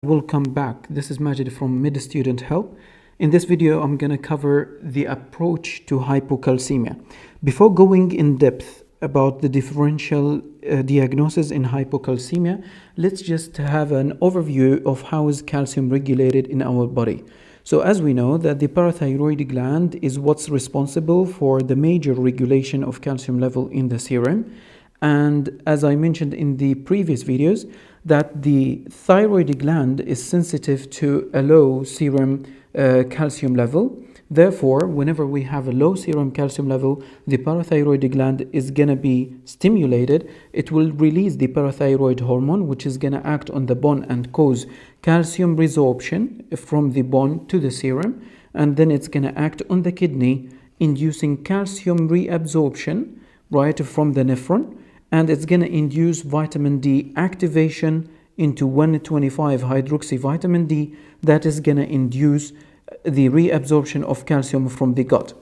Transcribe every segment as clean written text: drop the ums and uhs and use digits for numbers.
Welcome back. This is Majid from Mid Student Help. In this video, I'm going to cover the approach to hypocalcemia. Before going in depth about the differential diagnosis in hypocalcemia, let's just have an overview of how is calcium regulated in our body. So as we know that the parathyroid gland is what's responsible for the major regulation of calcium level in the serum. And as I mentioned in the previous videos, that the thyroid gland is sensitive to a low serum calcium level. Therefore, whenever we have a low serum calcium level, the parathyroid gland is going to be stimulated. It will release the parathyroid hormone, which is going to act on the bone and cause calcium resorption from the bone to the serum. And then it's going to act on the kidney, inducing calcium reabsorption right from the nephron. And it's going to induce vitamin D activation into 125 hydroxy vitamin D that is going to induce the reabsorption of calcium from the gut.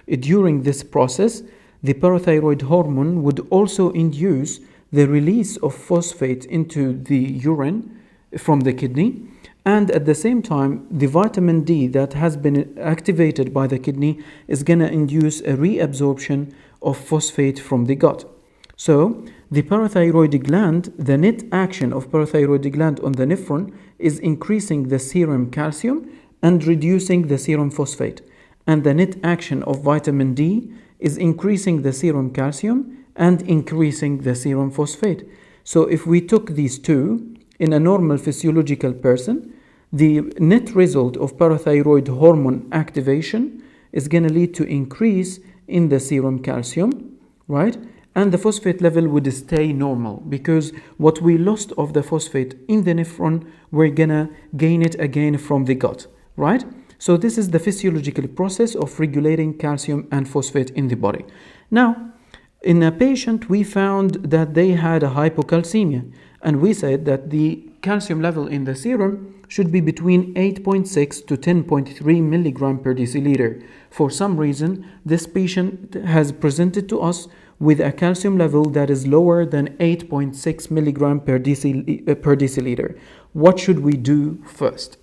During this process, the parathyroid hormone would also induce the release of phosphate into the urine from the kidney, and at the same time, the vitamin D that has been activated by the kidney is going to induce a reabsorption of phosphate from the gut. So, the parathyroid gland, the net action of parathyroid gland on the nephron is increasing the serum calcium and reducing the serum phosphate. And the net action of vitamin D is increasing the serum calcium and increasing the serum phosphate. So, if we took these two in a normal physiological person, the net result of parathyroid hormone activation is going to lead to increase in the serum calcium, right? And the phosphate level would stay normal because what we lost of the phosphate in the nephron, we're gonna gain it again from the gut, right? So this is the physiological process of regulating calcium and phosphate in the body. Now, in a patient, we found that they had a hypocalcemia, and we said that the calcium level in the serum should be between 8.6 to 10.3 milligram per deciliter. For some reason, this patient has presented to us with a calcium level that is lower than 8.6 milligram per deciliter. What should we do first?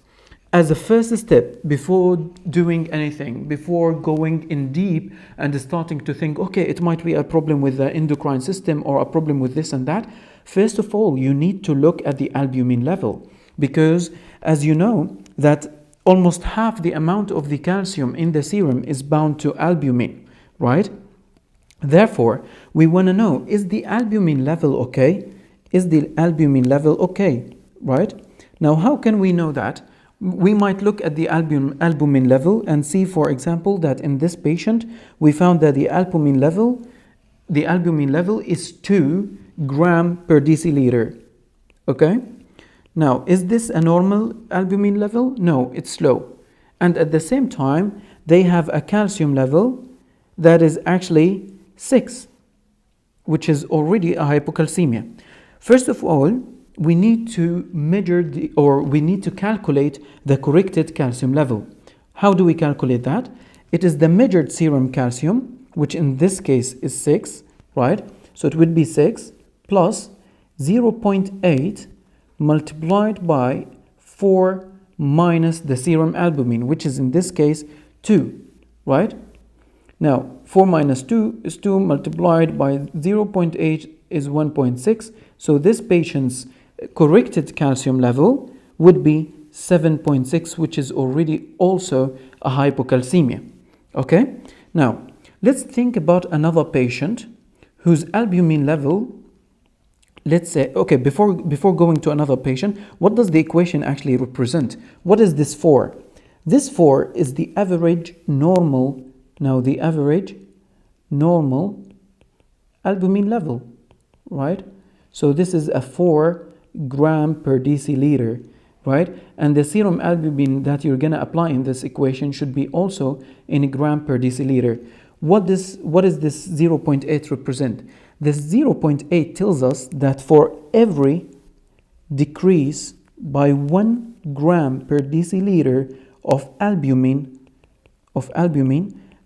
As a first step, before doing anything, before going in deep and starting to think, okay, it might be a problem with the endocrine system or a problem with this and that, first of all, you need to look at the albumin level. Because as you know, that almost half the amount of the calcium in the serum is bound to albumin, right? Therefore, we want to know, is the albumin level okay? Is the albumin level okay, right? Now, how can we know that? We might look at the albumin level and see, for example, that in this patient, we found that the albumin level is 2 gram per deciliter, okay? Now, is this a normal albumin level? No, it's low. And at the same time, they have a calcium level that is actually 6, which is already a hypocalcemia. First of all, we need to we need to calculate the corrected calcium level. How do we calculate that? It is the measured serum calcium, which in this case is 6, right? So it would be 6 plus 0.8 multiplied by 4 minus the serum albumin, which is in this case 2, right? Now, 4 minus 2 is 2 multiplied by 0.8 is 1.6. So this patient's corrected calcium level would be 7.6, which is already also a hypocalcemia. Okay? Now, let's think about another patient whose albumin level, let's say, okay, before going to another patient, what does the equation actually represent? What is this 4? This 4 is the average normal. Now, the average normal albumin level, right? So this is a 4 gram per deciliter, right? And the serum albumin that you're going to apply in this equation should be also in a gram per deciliter. What does this 0.8 represent? This 0.8 tells us that for every decrease by 1 gram per deciliter of albumin,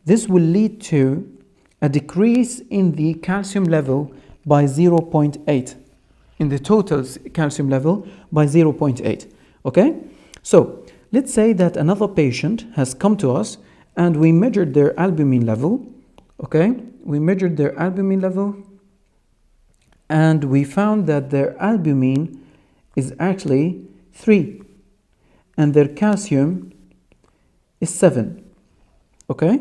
this will lead to a decrease in the calcium level by 0.8, in the total calcium level by 0.8. Okay? So let's say that another patient has come to us and we measured their albumin level. Okay? We measured their albumin level and we found that their albumin is actually 3 and their calcium is 7. Okay?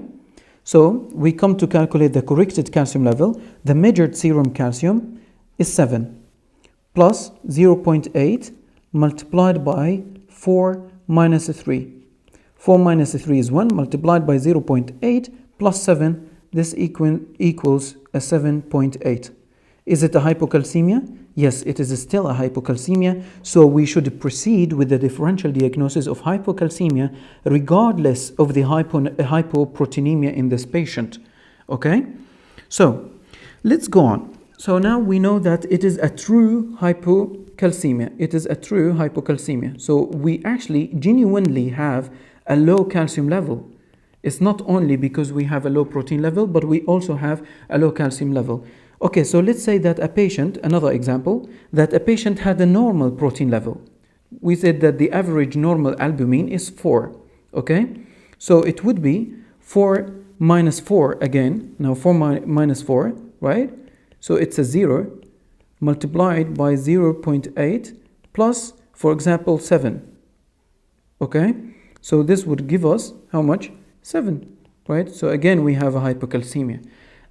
So we come to calculate the corrected calcium level. The measured serum calcium is 7 plus 0.8 multiplied by 4 minus 3. 4 minus 3 is 1 multiplied by 0.8 plus 7. This equals a 7.8. Is it a hypocalcemia? Yes, it is still a hypocalcemia, so we should proceed with the differential diagnosis of hypocalcemia regardless of the hypoproteinemia in this patient. Okay? So, let's go on. So now we know that it is a true hypocalcemia. It is a true hypocalcemia. So we actually genuinely have a low calcium level. It's not only because we have a low protein level, but we also have a low calcium level. Okay, so let's say that a patient, another example, that a patient had a normal protein level. We said that the average normal albumin is 4, okay? So it would be 4 minus 4 again. Now 4 minus 4, right? So it's a 0 multiplied by 0.8 plus, for example, 7, okay? So this would give us how much? 7, right? So again, we have a hypocalcemia.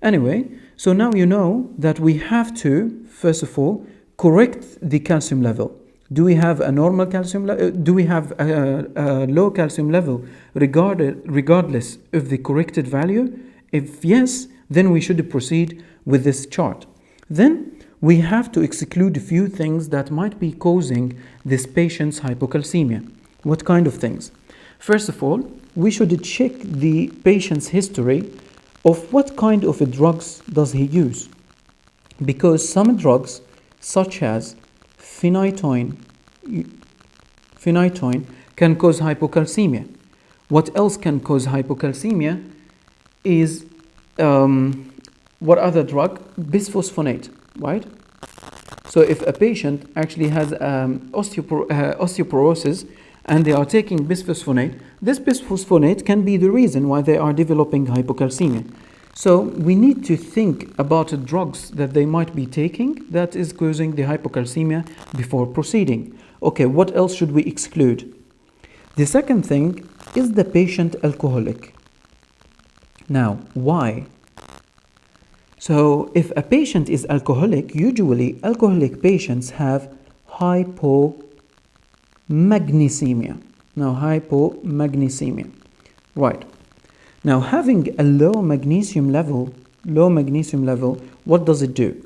Anyway, so now you know that we have to, first of all, correct the calcium level. Do we have a normal calcium level? Do we have a low calcium level regardless of the corrected value? If yes, then we should proceed with this chart. Then we have to exclude a few things that might be causing this patient's hypocalcemia. What kind of things? First of all, we should check the patient's history of what kind of drugs does he use. Because some drugs, such as phenytoin can cause hypocalcemia. What else can cause hypocalcemia is, what other drug? Bisphosphonate, right? So if a patient actually has osteoporosis and they are taking bisphosphonate, this bisphosphonate can be the reason why they are developing hypocalcemia. So we need to think about drugs that they might be taking that is causing the hypocalcemia before proceeding. Okay, what else should we exclude? The second thing, is the patient alcoholic? Now, why? So if a patient is alcoholic, usually alcoholic patients have hypomagnesemia. Now, hypomagnesemia. Right. Now, having a low magnesium level, what does it do?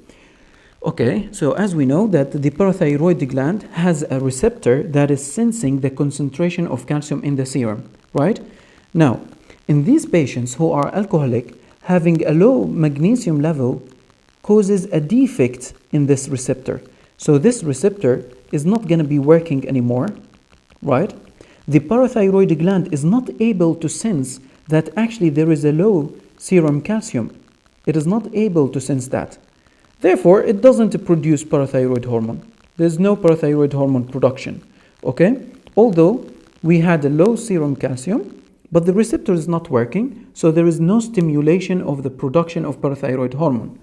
Okay, so as we know that the parathyroid gland has a receptor that is sensing the concentration of calcium in the serum, right? Now, in these patients who are alcoholic, having a low magnesium level causes a defect in this receptor. So this receptor is not going to be working anymore, right? The parathyroid gland is not able to sense that actually there is a low serum calcium. It is not able to sense that. Therefore, it doesn't produce parathyroid hormone. There's no parathyroid hormone production, okay? Although we had a low serum calcium, but the receptor is not working, so there is no stimulation of the production of parathyroid hormone.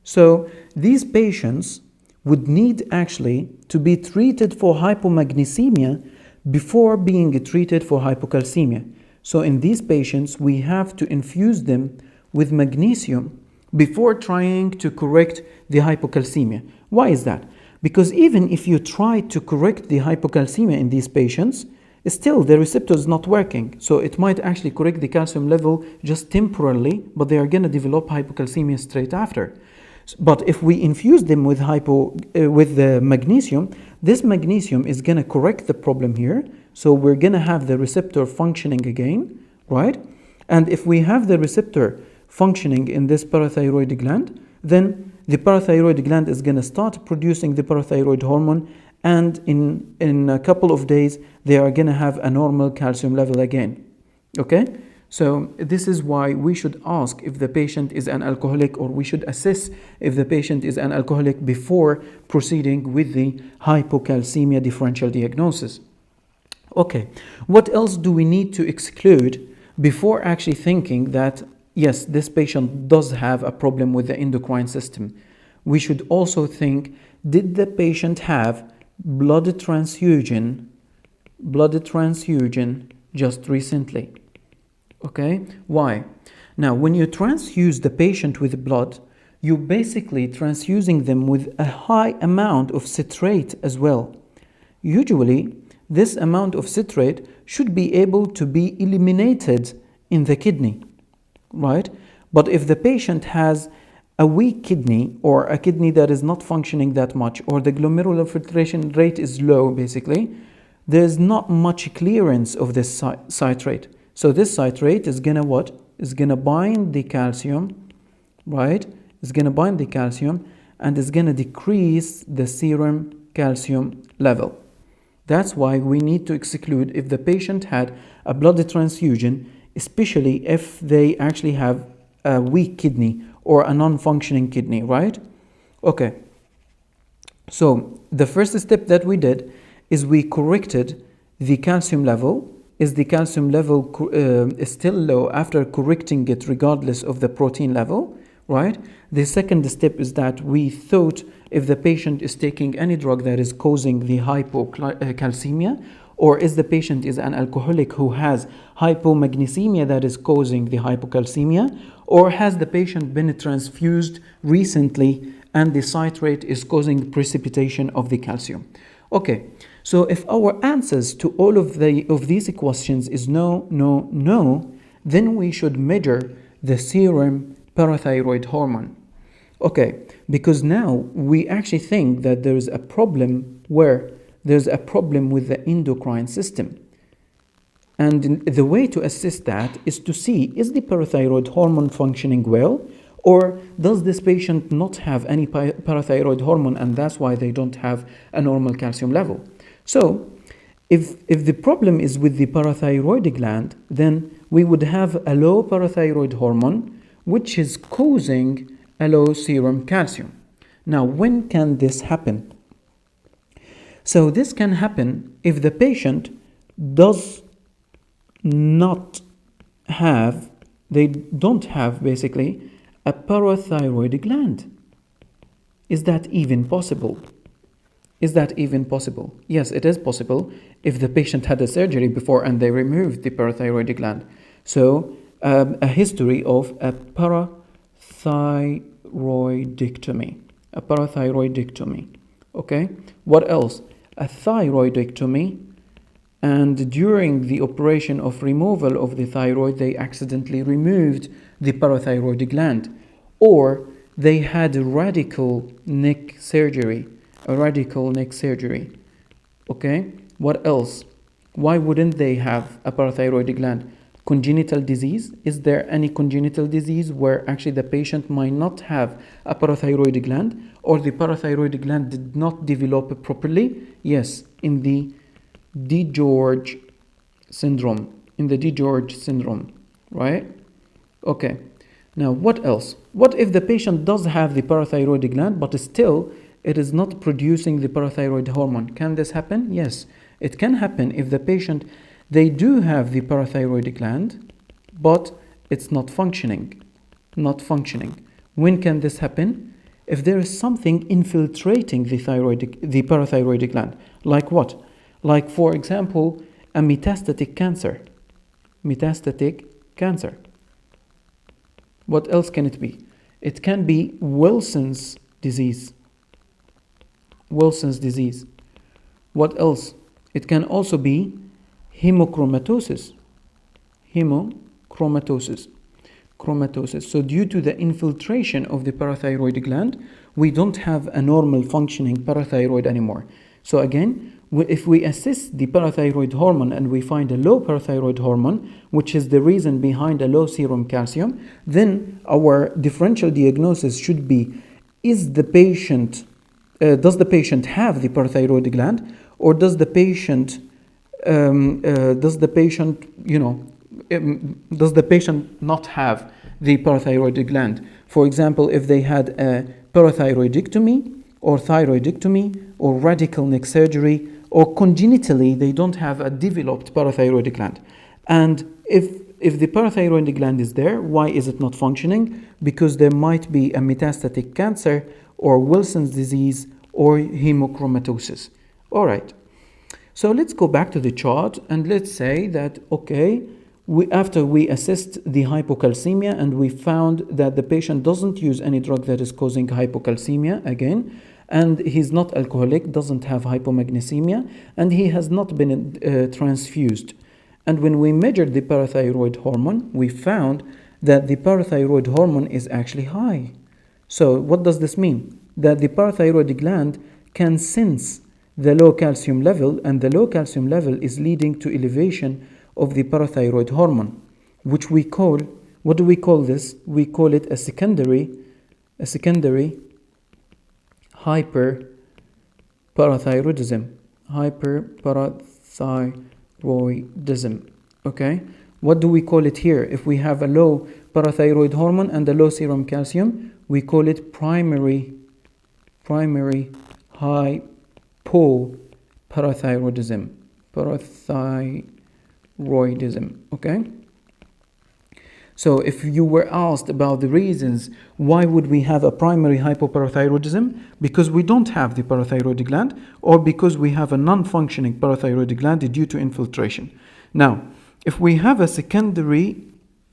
So these patients would need actually to be treated for hypomagnesemia before being treated for hypocalcemia. So in these patients, we have to infuse them with magnesium before trying to correct the hypocalcemia. Why is that? Because even if you try to correct the hypocalcemia in these patients, still the receptor is not working. So it might actually correct the calcium level just temporarily, but they are going to develop hypocalcemia straight after. But if we infuse them with the magnesium, this magnesium is going to correct the problem here. So we're going to have the receptor functioning again, right? And if we have the receptor functioning in this parathyroid gland, then the parathyroid gland is going to start producing the parathyroid hormone, and in a couple of days, they are going to have a normal calcium level again, okay? So this is why we should ask if the patient is an alcoholic, or we should assess if the patient is an alcoholic before proceeding with the hypocalcemia differential diagnosis. Okay, what else do we need to exclude before actually thinking that, yes, this patient does have a problem with the endocrine system? We should also think, did the patient have blood transfusion just recently? Okay, why? Now, when you transfuse the patient with blood, you're basically transfusing them with a high amount of citrate as well. Usually, this amount of citrate should be able to be eliminated in the kidney, right? But if the patient has a weak kidney or a kidney that is not functioning that much, or the glomerular filtration rate is low, basically, there's not much clearance of this citrate. So this citrate is gonna what? Is gonna bind the calcium, right? It's gonna bind the calcium and is gonna decrease the serum calcium level. That's why we need to exclude if the patient had a blood transfusion, especially if they actually have a weak kidney or a non-functioning kidney, right? Okay. So the first step that we did is we corrected the calcium level. Is the calcium level is still low after correcting it regardless of the protein level, right? The second step is that we thought if the patient is taking any drug that is causing the hypocalcemia, or is the patient is an alcoholic who has hypomagnesemia that is causing the hypocalcemia, or has the patient been transfused recently and the citrate is causing precipitation of the calcium. Okay, so if our answers to all of these questions is no, no, no, then we should measure the serum parathyroid hormone. Okay, because now we actually think that there's a problem with the endocrine system. And the way to assess that is to see, is the parathyroid hormone functioning well, or does this patient not have any parathyroid hormone and that's why they don't have a normal calcium level? So if the problem is with the parathyroid gland, then we would have a low parathyroid hormone which is causing a low serum calcium. Now, when can this happen? So this can happen if the patient does not have, they don't have basically a parathyroid gland. Is that even possible? Is that even possible? Yes, it is possible if the patient had a surgery before and they removed the parathyroid gland. So a history of a parathyroidectomy. Okay, what else? A thyroidectomy, and during the operation of removal of the thyroid, they accidentally removed the parathyroid gland, or they had a radical neck surgery. Okay, what else? Why wouldn't they have a parathyroid gland? Congenital disease. Is there any congenital disease where actually the patient might not have a parathyroid gland, or the parathyroid gland did not develop properly? Yes, in the DiGeorge syndrome. Right? Okay. Now, what else? What if the patient does have the parathyroid gland, but still it is not producing the parathyroid hormone? Can this happen? Yes, it can happen if the patient, they do have the parathyroid gland, but it's not functioning. When can this happen? If there is something infiltrating the parathyroid gland. Like what? Like, for example, a metastatic cancer. What else can it be? It can be Wilson's disease. What else? It can also be hemochromatosis. So due to the infiltration of the parathyroid gland, we don't have a normal functioning parathyroid anymore. So again, if we assess the parathyroid hormone and we find a low parathyroid hormone, which is the reason behind a low serum calcium, then our differential diagnosis should be, does the patient have the parathyroid gland, or does the patient not have the parathyroid gland? For example, if they had a parathyroidectomy or thyroidectomy or radical neck surgery or congenitally they don't have a developed parathyroid gland. And if the parathyroid gland is there, why is it not functioning? Because there might be a metastatic cancer or Wilson's disease or hemochromatosis. All right. So let's go back to the chart and let's say that, okay, after we assessed the hypocalcemia and we found that the patient doesn't use any drug that is causing hypocalcemia again, and he's not alcoholic, doesn't have hypomagnesemia, and he has not been transfused. And when we measured the parathyroid hormone, we found that the parathyroid hormone is actually high. So what does this mean? That the parathyroid gland can sense the low calcium level, and the low calcium level is leading to elevation of the parathyroid hormone, which we call, what do we call this? We call it a secondary hyperparathyroidism. Hyperparathyroidism. Okay? What do we call it here? If we have a low parathyroid hormone and a low serum calcium, we call it primary hypoparathyroidism. Parathyroidism. Okay? So if you were asked about the reasons why would we have a primary hypoparathyroidism, because we don't have the parathyroid gland, or because we have a non-functioning parathyroid gland due to infiltration. Now, if we have a secondary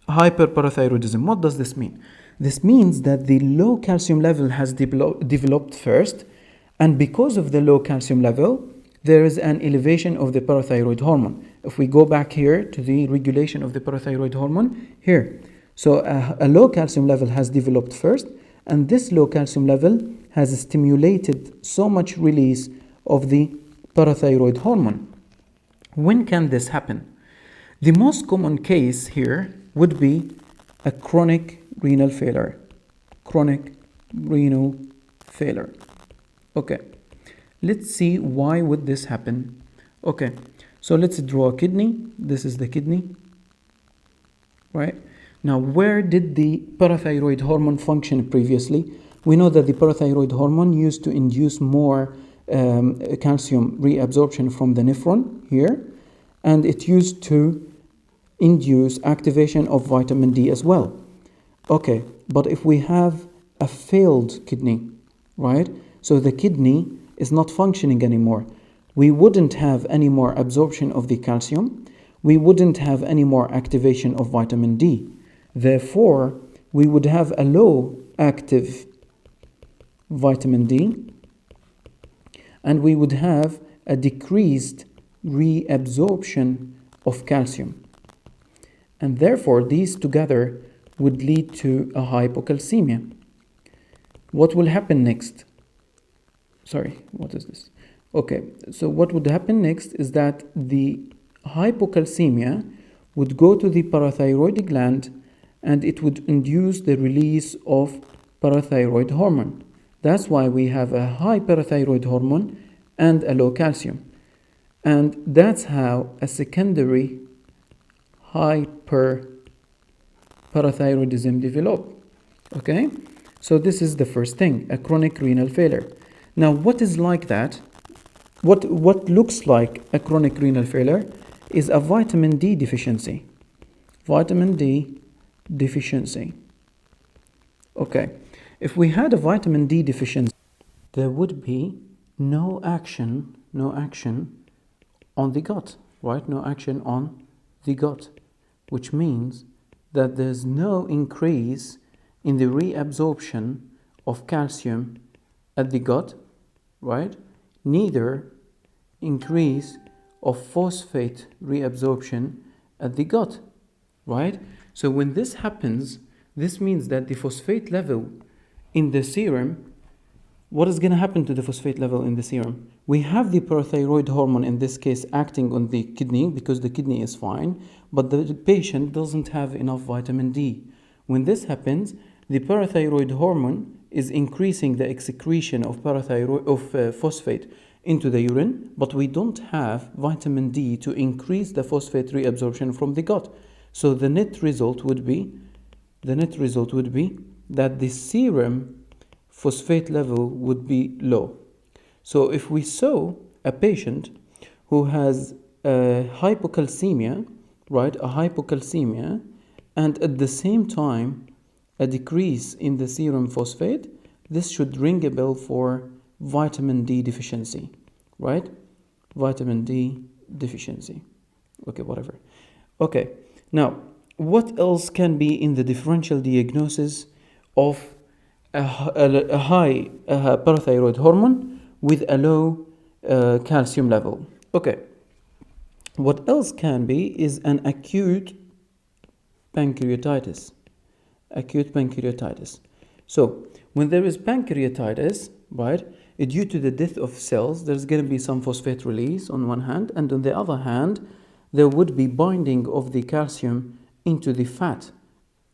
hyperparathyroidism, what does this mean? This means that the low calcium level has developed first, and because of the low calcium level, there is an elevation of the parathyroid hormone. If we go back here to the regulation of the parathyroid hormone, here. So a low calcium level has developed first, and this low calcium level has stimulated so much release of the parathyroid hormone. When can this happen? The most common case here would be a chronic renal failure. Chronic renal failure. Okay. Let's see why would this happen. Okay, so let's draw a kidney. This is the kidney, right? Now, where did the parathyroid hormone function previously? We know that the parathyroid hormone used to induce more calcium reabsorption from the nephron here, and it used to induce activation of vitamin D as well. Okay, but if we have a failed kidney, right? So the kidney is not functioning anymore. We wouldn't have any more absorption of the calcium. We wouldn't have any more activation of vitamin D. Therefore, we would have a low active vitamin D, and we would have a decreased reabsorption of calcium. And therefore, these together would lead to a hypocalcemia. What will happen next? Sorry, what is this? Okay, so what would happen next is that the hypocalcemia would go to the parathyroid gland, and it would induce the release of parathyroid hormone. That's why we have a high parathyroid hormone and a low calcium. And that's how a secondary hyperparathyroidism developed. Okay, so this is the first thing, a chronic renal failure. Now, what is like that? What looks like a chronic renal failure is a vitamin D deficiency. Vitamin D deficiency. Okay, if we had a vitamin D deficiency, there would be no action on the gut, right? No action on the gut, which means that there's no increase in the reabsorption of calcium at the gut, right? Neither increase of phosphate reabsorption at the gut, right? So when this happens, this means that the phosphate level in the serum, what is going to happen to the phosphate level in the serum? We have the parathyroid hormone, in this case, acting on the kidney because the kidney is fine, but the patient doesn't have enough vitamin D. When this happens, the parathyroid hormone is increasing the excretion of phosphate into the urine, but we don't have vitamin D to increase the phosphate reabsorption from the gut. So the net result would be that the serum phosphate level would be low. So if we saw a patient who has a hypocalcemia, right? A hypocalcemia, and at the same time a decrease in the serum phosphate, this should ring a bell for vitamin D deficiency, right? Vitamin D deficiency. Okay, whatever. Okay, now what else can be in the differential diagnosis of a high parathyroid hormone with a low calcium level? Okay, what else can be is an acute pancreatitis. Acute pancreatitis. So when there is pancreatitis, right, due to the death of cells, there's going to be some phosphate release on one hand, and on the other hand, there would be binding of the calcium into the fat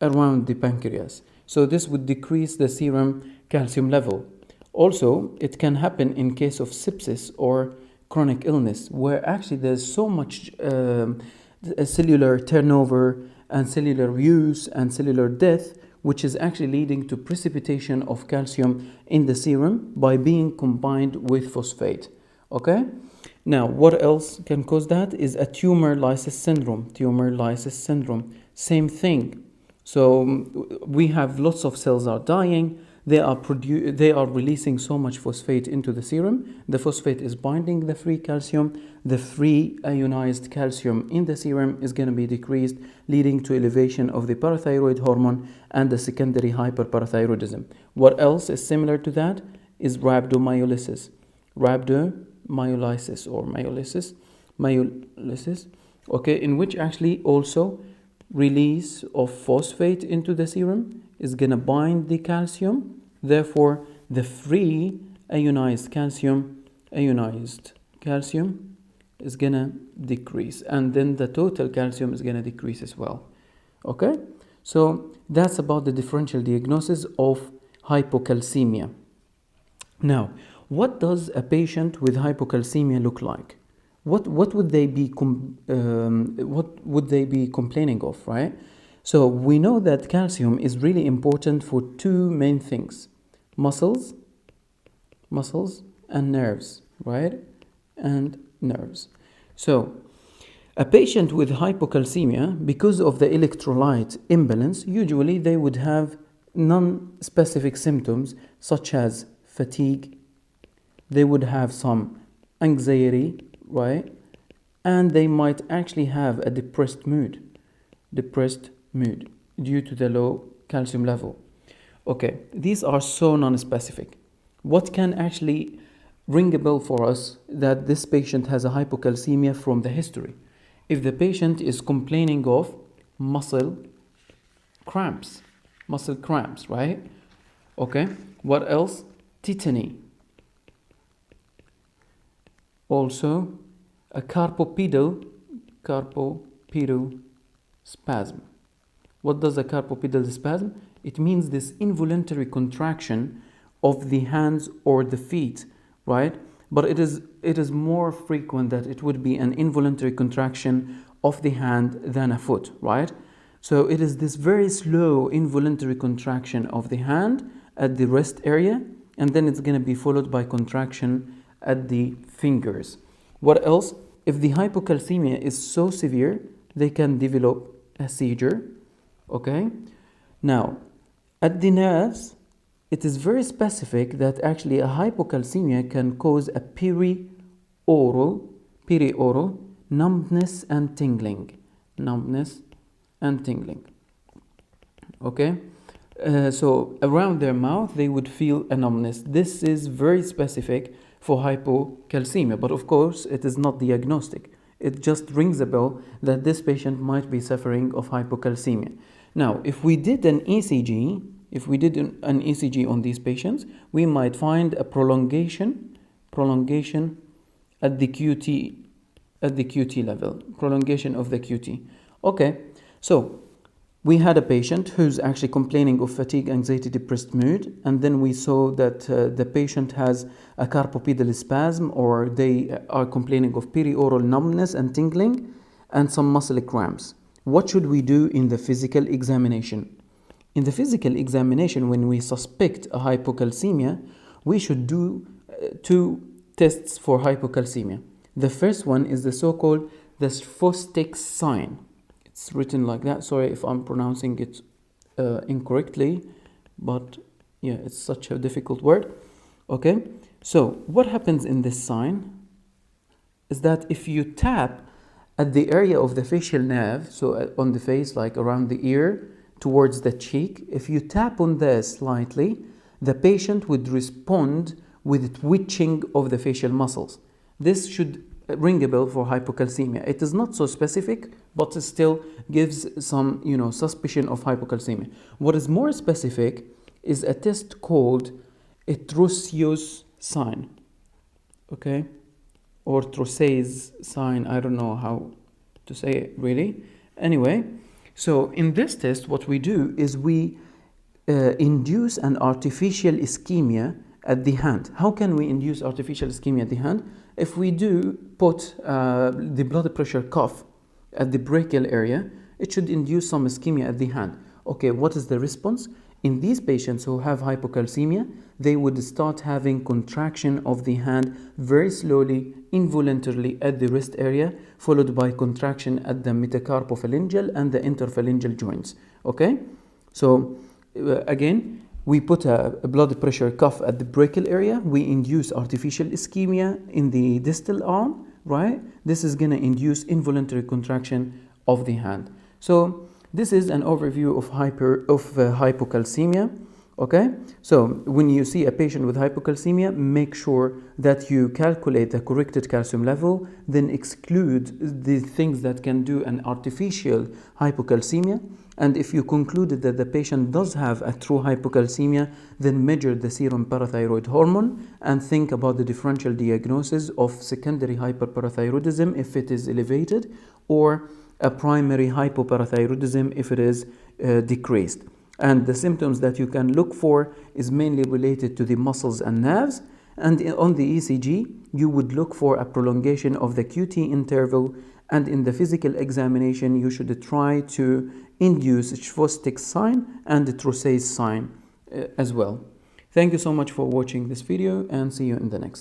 around the pancreas. So this would decrease the serum calcium level. Also, it can happen in case of sepsis or chronic illness, where actually there's so much cellular turnover and cellular use and cellular death, which is actually leading to precipitation of calcium in the serum by being combined with phosphate. Okay? Now, what else can cause that is a tumor lysis syndrome. Tumor lysis syndrome, same thing. So we have lots of cells are dying. They are releasing so much phosphate into the serum. The phosphate is binding the free calcium. The free ionized calcium in the serum is going to be decreased, leading to elevation of the parathyroid hormone and the secondary hyperparathyroidism. What else is similar to that is rhabdomyolysis. Rhabdomyolysis or myolysis, okay, in which actually also release of phosphate into the serum is going to bind the calcium. Therefore, the free ionized calcium is going to decrease, and then the total calcium is going to decrease as well. Okay, so that's about the differential diagnosis of hypocalcemia. Now, what does a patient with hypocalcemia look like? What would they be complaining of, right? So we know that calcium is really important for two main things: muscles and nerves, right? And nerves. So a patient with hypocalcemia, because of the electrolyte imbalance, usually they would have non-specific symptoms such as fatigue. They would have some anxiety, right? And they might actually have a depressed mood due to the low calcium level. Okay, these are so non-specific. What can actually ring a bell for us that this patient has a hypocalcemia from the history? If the patient is complaining of muscle cramps, right? Okay, what else? Tetany. Also, a carpopedal spasm. What does a carpopedal spasm? It means this involuntary contraction of the hands or the feet, right? But it is more frequent that it would be an involuntary contraction of the hand than a foot, right? So it is this very slow involuntary contraction of the hand at the wrist area, and then it's going to be followed by contraction at the fingers. What else? If the hypocalcemia is so severe, they can develop a seizure. Okay? Now, at the nerves, it is very specific that actually a hypocalcemia can cause a perioral numbness and tingling. Okay? So around their mouth, they would feel a numbness. This is very specific for hypocalcemia, but of course, it is not diagnostic. It just rings a bell that this patient might be suffering of hypocalcemia. Now, if we did an ECG on these patients, we might find a prolongation at the QT level, prolongation of the QT. Okay, so we had a patient who's actually complaining of fatigue, anxiety, depressed mood, and then we saw that the patient has a carpopedal spasm, or they are complaining of perioral numbness and tingling, and some muscle cramps. What should we do in the physical examination? In the physical examination, when we suspect a hypocalcemia, we should do two tests for hypocalcemia. The first one is the so-called the Sphostic sign. It's written like that. Sorry if I'm pronouncing it incorrectly, but yeah, it's such a difficult word. Okay, so what happens in this sign is that if you tap at the area of the facial nerve, so on the face, like around the ear towards the cheek, if you tap on there slightly, the patient would respond with twitching of the facial muscles. This should ring a bell for hypocalcemia. It is not so specific, but it still gives some, suspicion of hypocalcemia. What is more specific is a test called a Trousseau's sign, okay, or Trousseau's sign. I don't know how to say it really. Anyway, so in this test, what we do is we induce an artificial ischemia at the hand. How can we induce artificial ischemia at the hand? If we do put the blood pressure cuff at the brachial area, it should induce some ischemia at the hand. Okay, what is the response? In these patients who have hypocalcemia, they would start having contraction of the hand very slowly, involuntarily at the wrist area, followed by contraction at the metacarpophalangeal and the interphalangeal joints. Okay, so again, we put a blood pressure cuff at the brachial area. We induce artificial ischemia in the distal arm, right? This is going to induce involuntary contraction of the hand. So this is an overview of hypocalcemia. Okay, so when you see a patient with hypocalcemia, make sure that you calculate the corrected calcium level, then exclude the things that can do an artificial hypocalcemia. And if you concluded that the patient does have a true hypocalcemia, then measure the serum parathyroid hormone and think about the differential diagnosis of secondary hyperparathyroidism if it is elevated, or a primary hypoparathyroidism if it is decreased. And the symptoms that you can look for is mainly related to the muscles and nerves. And on the ECG, you would look for a prolongation of the QT interval. And in the physical examination, you should try to induce Sphostic sign and the Trousseau's sign as well. Thank you so much for watching this video, and see you in the next.